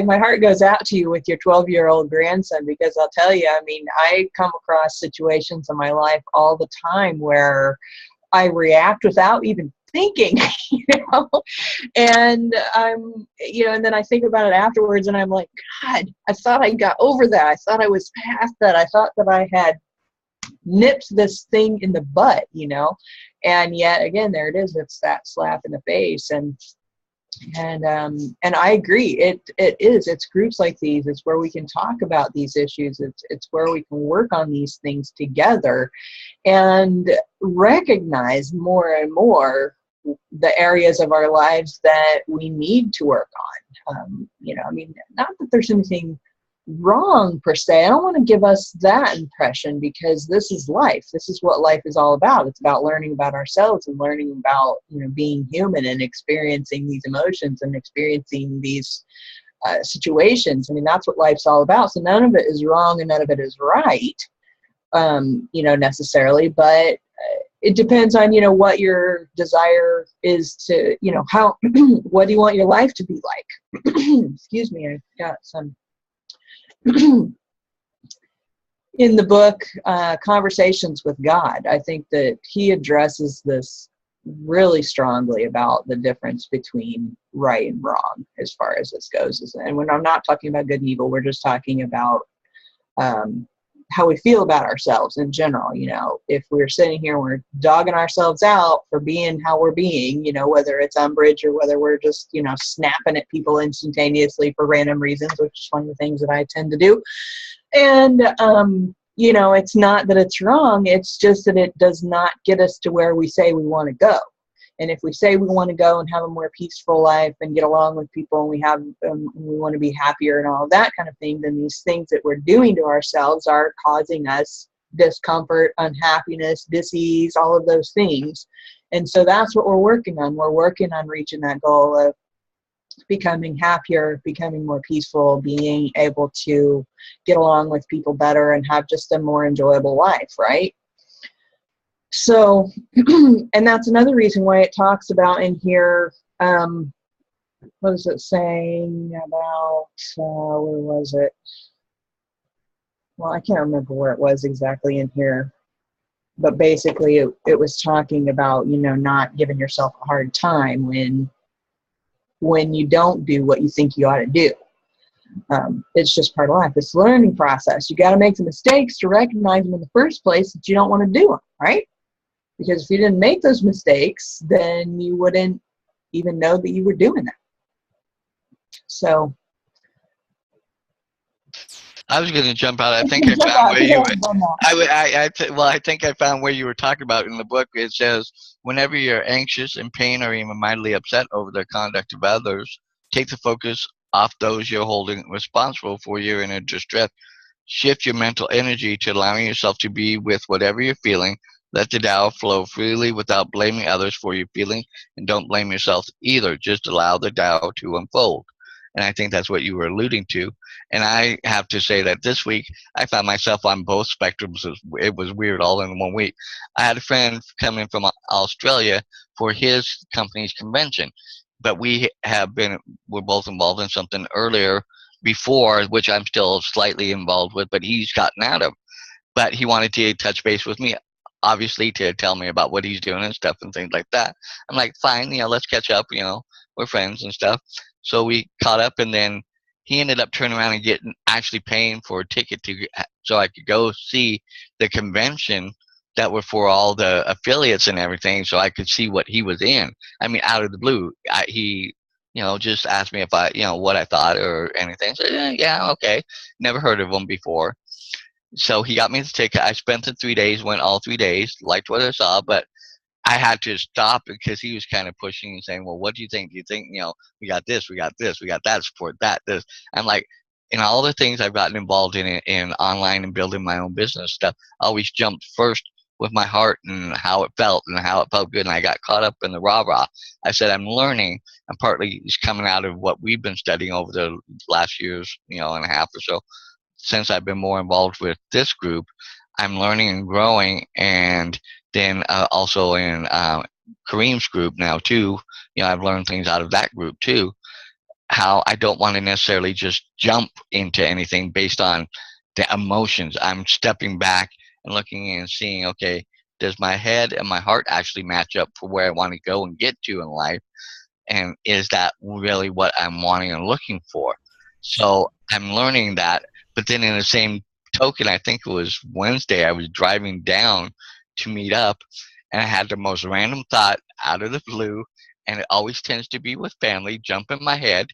A: my heart goes out to you with your 12-year-old grandson, because I'll tell you, I mean, I come across situations in my life all the time where I react without even thinking, you know, and you know, and then I think about it afterwards and I'm like, God, I thought I got over that. I thought I was past that. I thought that I had nipped this thing in the butt, you know, and yet again, there it is. It's that slap in the face. And I agree. It's groups like these. It's where we can talk about these issues. It's where we can work on these things together and recognize more and more the areas of our lives that we need to work on. You know, I mean, not that there's anything wrong per se. I don't want to give us that impression, because this is life. This is what life is all about. It's about learning about ourselves and learning about, you know, being human and experiencing these emotions and experiencing these situations. I mean, that's what life's all about. So none of it is wrong and none of it is right, you know, necessarily, but it depends on, you know, what your desire is to, you know, how, what do you want your life to be like? Excuse me, I've got some. In the book, Conversations with God, I think that he addresses this really strongly about the difference between right and wrong as far as this goes. And when I'm not talking about good and evil, we're just talking about how we feel about ourselves in general. You know, if we're sitting here and we're dogging ourselves out for being how we're being, you know, whether it's umbrage or whether we're just, you know, snapping at people instantaneously for random reasons, which is one of the things that I tend to do. And, you know, it's not that it's wrong. It's just that it does not get us to where we say we want to go. And if we say we want to go and have a more peaceful life and get along with people, and we want to be happier and all of that kind of thing, then these things that we're doing to ourselves are causing us discomfort, unhappiness, dis-ease, all of those things. And so that's what we're working on. We're working on reaching that goal of becoming happier, becoming more peaceful, being able to get along with people better and have just a more enjoyable life, right? So, and that's another reason why it talks about in here, what is it saying about, where was it? Well, I can't remember where it was exactly in here, but basically it was talking about, you know, not giving yourself a hard time when you don't do what you think you ought to do. It's just part of life. It's a learning process. You got to make the mistakes to recognize them in the first place that you don't want to do them, right? Because if you didn't make those mistakes, then you wouldn't even know that you were doing them. So
C: I was going to jump out. I think I found where you.
A: well,
C: I think I found where you were talking about in the book. It says, whenever you're anxious, in pain, or even mildly upset over the conduct of others, take the focus off those you're holding responsible for your inner distress. Shift your mental energy to allowing yourself to be with whatever you're feeling. Let the Tao flow freely without blaming others for your feelings, and don't blame yourself either. Just allow the Tao to unfold. And I think that's what you were alluding to. And I have to say that this week I found myself on both spectrums. It was weird all in one week. I had a friend come in from Australia for his company's convention, but we're both involved in something earlier before, which I'm still slightly involved with, but he's gotten out of. But he wanted to touch base with me, obviously, to tell me about what he's doing and stuff and things like that. I'm like, fine, let's catch up. We're friends and stuff. So we caught up, and then he ended up turning around and actually paying for a ticket so I could go see the convention that were for all the affiliates and everything, so I could see what he was in. I mean, out of the blue, he just asked me if what I thought or anything. So yeah, okay. Never heard of him before. So he got me the ticket. I spent the 3 days, went all 3 days, liked what I saw, but I had to stop because he was kind of pushing and saying, well, what do you think? Do you think, we got this, we got this, we got that support, this. I'm like, in all the things I've gotten involved in online and building my own business stuff, I always jumped first with my heart and how it felt good. And I got caught up in the rah-rah. I said, I'm learning, and partly it's coming out of what we've been studying over the last years, and a half or so, since I've been more involved with this group. I'm learning and growing, and then also in Kareem's group now too. I've learned things out of that group too. How I don't want to necessarily just jump into anything based on the emotions. I'm stepping back and looking and seeing, okay, does my head and my heart actually match up for where I want to go and get to in life? And is that really what I'm wanting and looking for? So I'm learning that. But then in the same token, I think it was Wednesday, I was driving down to meet up, and I had the most random thought out of the blue, and it always tends to be with family, jump in my head,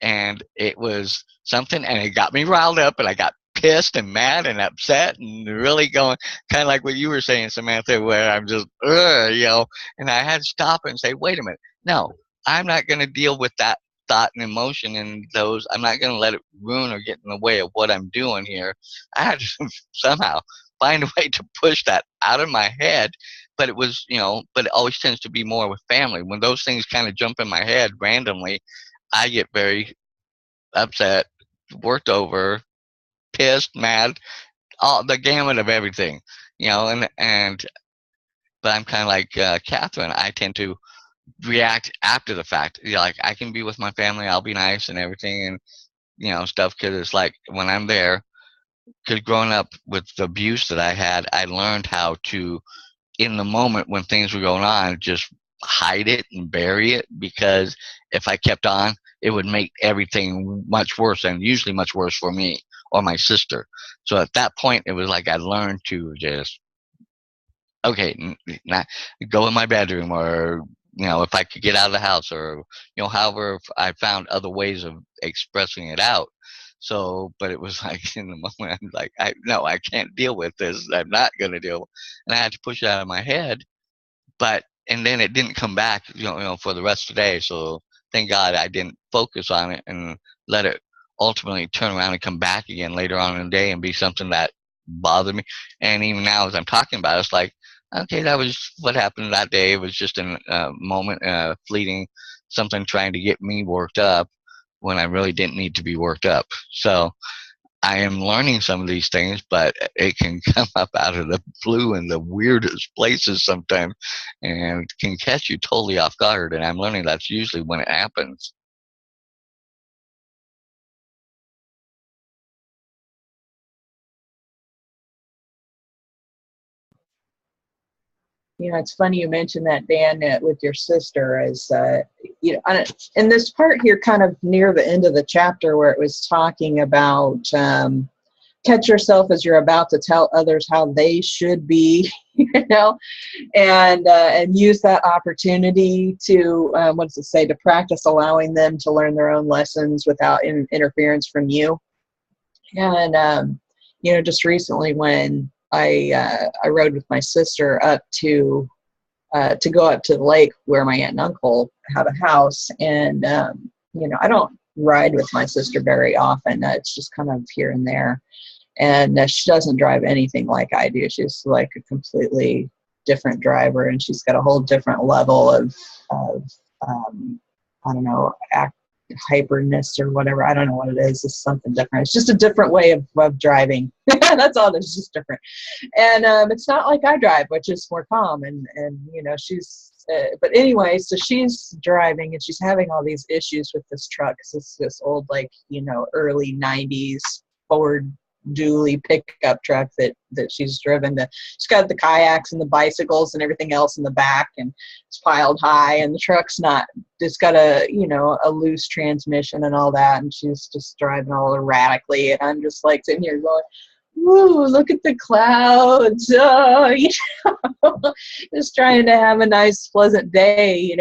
C: and it was something, and it got me riled up, and I got pissed and mad and upset and really going, kind of like what you were saying, Samantha, where I'm just, and I had to stop and say, wait a minute, no, I'm not going to deal with that thought and emotion and those. I'm not going to let it ruin or get in the way of what I'm doing here. I had to somehow find a way to push that out of my head. But it was, but it always tends to be more with family. When those things kind of jump in my head randomly, I get very upset, worked over, pissed, mad, all the gamut of everything, and but I'm kind of like Catherine. I tend to react after the fact. Like I can be with my family, I'll be nice and everything, and stuff. Because it's like when I'm there. Because growing up with the abuse that I had, I learned how to, in the moment when things were going on, just hide it and bury it. Because if I kept on, it would make everything much worse, and usually much worse for me or my sister. So at that point, it was like I learned to just okay, not go in my bedroom, or if I could get out of the house, or however I found other ways of expressing it out. So, but it was like in the moment, I'm like, I can't deal with this. I'm not gonna deal, and I had to push it out of my head. But and then it didn't come back, for the rest of the day. So thank God I didn't focus on it and let it ultimately turn around and come back again later on in the day and be something that bothered me. And even now, as I'm talking about it, it's like, okay, that was what happened that day. It was just a moment, fleeting, something trying to get me worked up when I really didn't need to be worked up. So I am learning some of these things, but it can come up out of the blue in the weirdest places sometimes, and can catch you totally off guard. And I'm learning that's usually when it happens.
A: it's funny you mentioned that, Dan, with your sister, as in this part here, kind of near the end of the chapter, where it was talking about catch yourself as you're about to tell others how they should be, and use that opportunity to what does it say, to practice allowing them to learn their own lessons without interference from you. And just recently when I rode with my sister up to go up to the lake where my aunt and uncle have a house, and I don't ride with my sister very often. It's just kind of here and there. And she doesn't drive anything like I do. She's like a completely different driver, and she's got a whole different level of I don't know, hyperness or whatever. I don't know what it is. It's something different. It's just a different way of driving. That's all. It's just different. And it's not like I drive, which is more calm. And she's. But anyway, so she's driving and she's having all these issues with this truck. 'Cause it's this old, early 90s Ford dually pickup truck that she's driven. She's got the kayaks and the bicycles and everything else in the back, and it's piled high, and the truck's not, it's got a loose transmission and all that, and she's just driving all erratically, and I'm just like sitting here going, "Ooh, look at the clouds." Just trying to have a nice, pleasant day,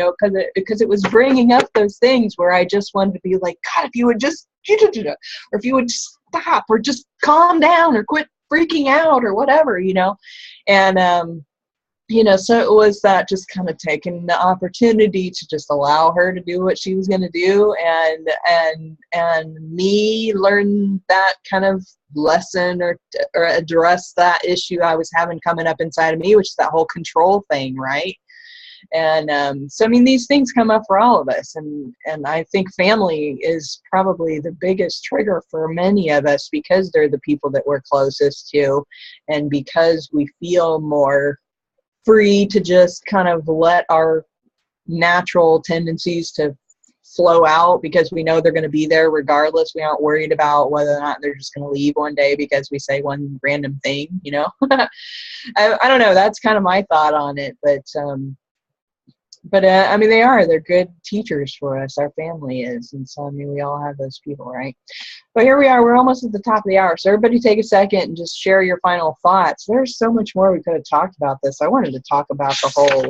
A: because it was bringing up those things where I just wanted to be like, God, if you would just, or if you would stop, or just calm down, or quit freaking out, or whatever, and so it was that, just kind of taking the opportunity to just allow her to do what she was going to do, and me learn that kind of lesson, or address that issue I was having coming up inside of me, which is that whole control thing, right? And so, I mean, these things come up for all of us, and I think family is probably the biggest trigger for many of us, because they're the people that we're closest to, and because we feel more free to just kind of let our natural tendencies to flow out, because we know they're going to be there regardless. We aren't worried about whether or not they're just going to leave one day because we say one random thing, I don't know. That's kind of my thought on it, but I mean, they're good teachers for us. Our family is. And so, I mean, we all have those people, right? But here we are. We're almost at the top of the hour. So everybody take a second and just share your final thoughts. There's so much more we could have talked about this. I wanted to talk about the whole,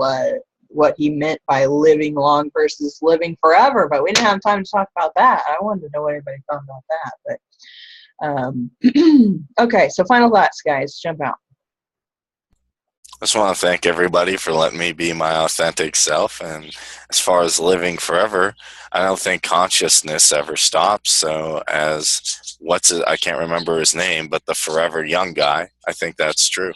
A: what he meant by living long versus living forever, but we didn't have time to talk about that. I wanted to know what everybody thought about that. But okay, so final thoughts, guys. Jump out.
F: I just want to thank everybody for letting me be my authentic self. And as far as living forever, I don't think consciousness ever stops. So I can't remember his name, but the forever young guy, I think that's true.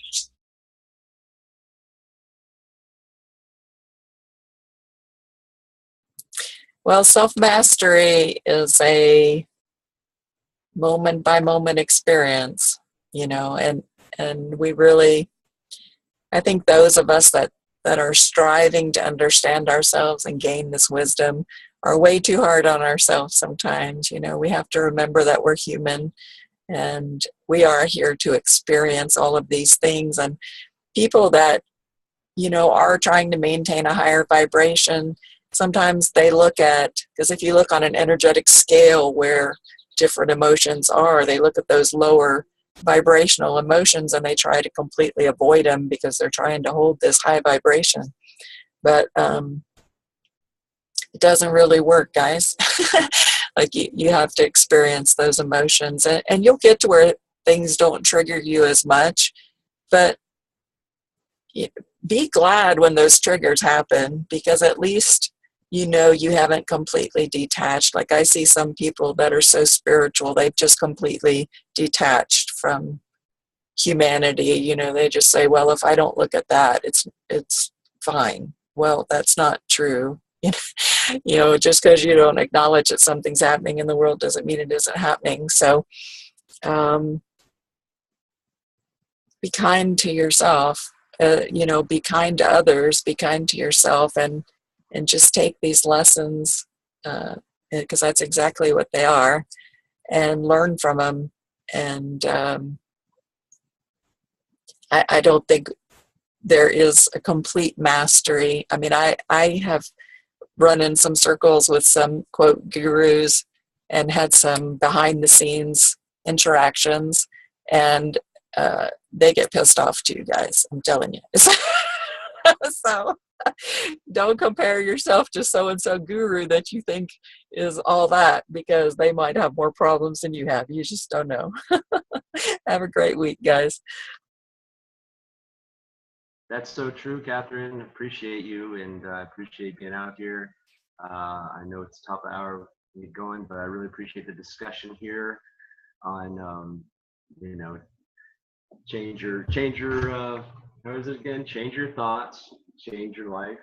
B: Well, self-mastery is a moment-by-moment experience, and we really, I think those of us that are striving to understand ourselves and gain this wisdom are way too hard on ourselves sometimes. We have to remember that we're human, and we are here to experience all of these things. And people that, are trying to maintain a higher vibration, sometimes they look at, because if you look on an energetic scale where different emotions are, they look at those lower vibrational emotions and they try to completely avoid them because they're trying to hold this high vibration. But it doesn't really work, guys. Like you have to experience those emotions, and you'll get to where things don't trigger you as much, but be glad when those triggers happen, because at least you haven't completely detached. Like I see some people that are so spiritual, they've just completely detached from humanity. They just say, well, if I don't look at that, it's fine. Well, that's not true. Just because you don't acknowledge that something's happening in the world doesn't mean it isn't happening. So be kind to yourself, be kind to others, be kind to yourself, and just take these lessons, because that's exactly what they are, and learn from them. And I don't think there is a complete mastery. I mean, I have run in some circles with some quote gurus and had some behind the scenes interactions, and they get pissed off too, guys. I'm telling you. So don't compare yourself to so-and-so guru that you think is all that, because they might have more problems than you have. You just don't know. Have a great week, guys.
D: That's so true, Catherine. Appreciate you, and I appreciate being out here. I know it's top of the hour to get going, but I really appreciate the discussion here on, you know, change your, how is it again? Change your thoughts, change your life.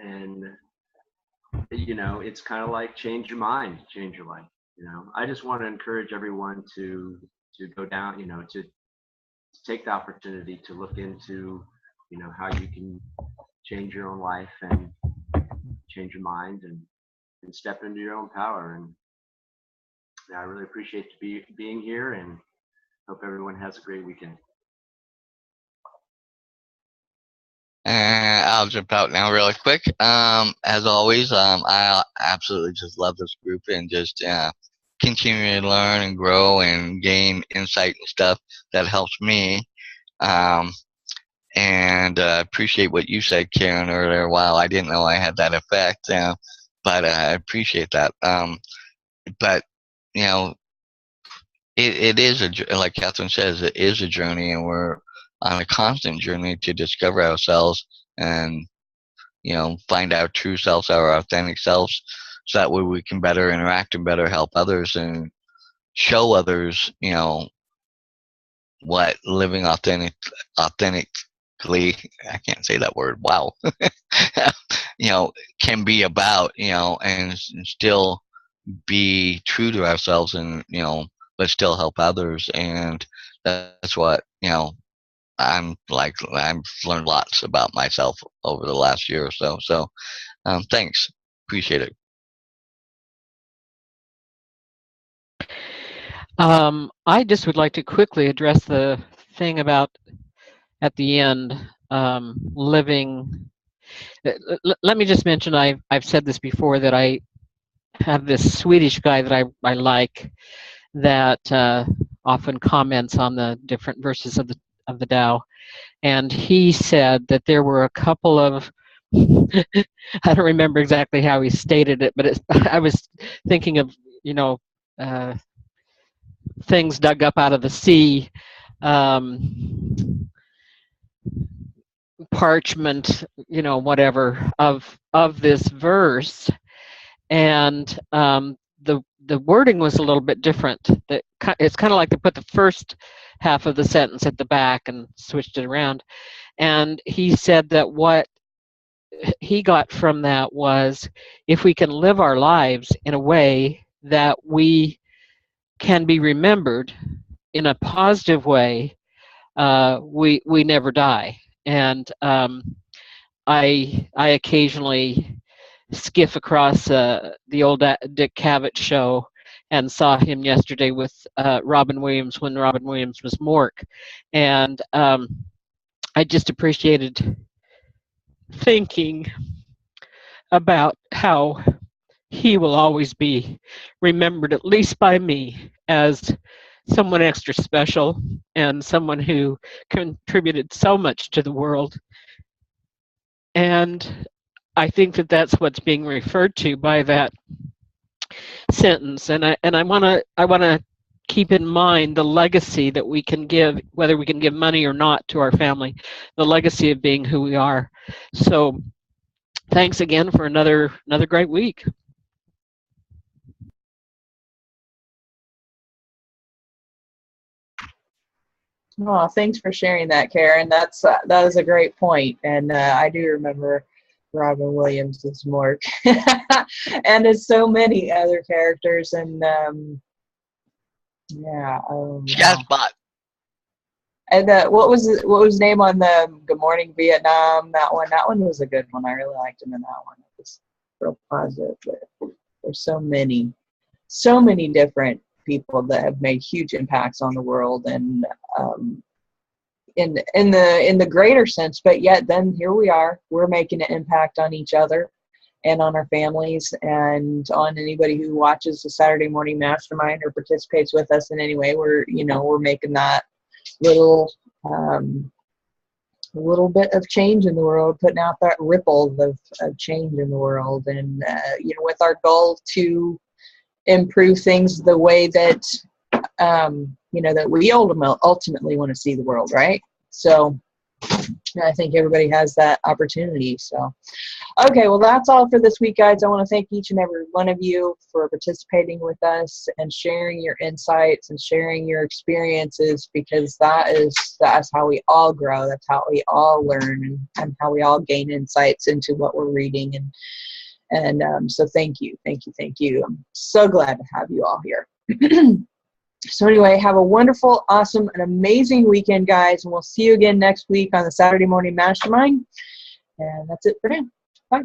D: And, you know, it's kind of like change your mind, change your life. You know, I just want to encourage everyone to go down, you know, to take the opportunity to look into, you know, how you can change your own life and change your mind and step into your own power. And I really appreciate being here, and hope everyone has a great weekend.
C: I'll jump out now really quick. As always, I absolutely just love this group and just continue to learn and grow and gain insight and stuff that helps me. And appreciate what you said, Karen, earlier. Wow, I didn't know I had that effect, but I appreciate that. But, you know, it is, like Catherine says, it is a journey, and we're on a constant journey to discover ourselves and, you know, find our true selves, our authentic selves, so that way we can better interact and better help others and show others, you know, what living authentically, I can't say that word, wow, you know, can be about, you know, and still be true to ourselves, and, you know, but still help others. And that's what, you know, I've learned lots about myself over the last year or so. So thanks, appreciate it.
E: I just would like to quickly address the thing about at the end, living. Let me just mention, I've said this before, that I have this Swedish guy that I like, that often comments on the different verses of the Tao, and he said that there were a couple of I don't remember exactly how he stated it, but I was thinking of, you know, things dug up out of the sea, parchment, you know, whatever, of this verse, and the wording was a little bit different. That it's kind of like they put the first half of the sentence at the back and switched it around. And he said that what he got from that was, if we can live our lives in a way that we can be remembered in a positive way, we never die. And I occasionally skiff across the old Dick Cavett show, and saw him yesterday with Robin Williams when Robin Williams was Mork. And I just appreciated thinking about how he will always be remembered, at least by me, as someone extra special and someone who contributed so much to the world. And I think that that's what's being referred to by that sentence. And I want to keep in mind the legacy that we can give, whether we can give money or not, to our family, the legacy of being who we are. So thanks again for another great week.
A: Oh, thanks for sharing that, Karen. That is a great point, and I do remember Robin Williams as Mork, and as so many other characters. And yeah,
C: Chatbot.
A: And what was his name on the Good Morning Vietnam? That one was a good one. I really liked him in that one. It was real positive. But there's so many different people that have made huge impacts on the world, and in the greater sense, but yet then here we are, we're making an impact on each other and on our families and on anybody who watches the Saturday Morning Mastermind or participates with us in any way. We're making that little bit of change in the world, putting out that ripple of change in the world, and with our goal to improve things the way that that we ultimately want to see the world, right? So I think everybody has that opportunity. So, okay, well, that's all for this week, guys. I want to thank each and every one of you for participating with us and sharing your insights and sharing your experiences, because that's how we all grow. That's how we all learn, and how we all gain insights into what we're reading. And so thank you. I'm so glad to have you all here. So anyway, have a wonderful, awesome, and amazing weekend, guys. And we'll see you again next week on the Saturday Morning Mastermind. And that's it for now. Bye.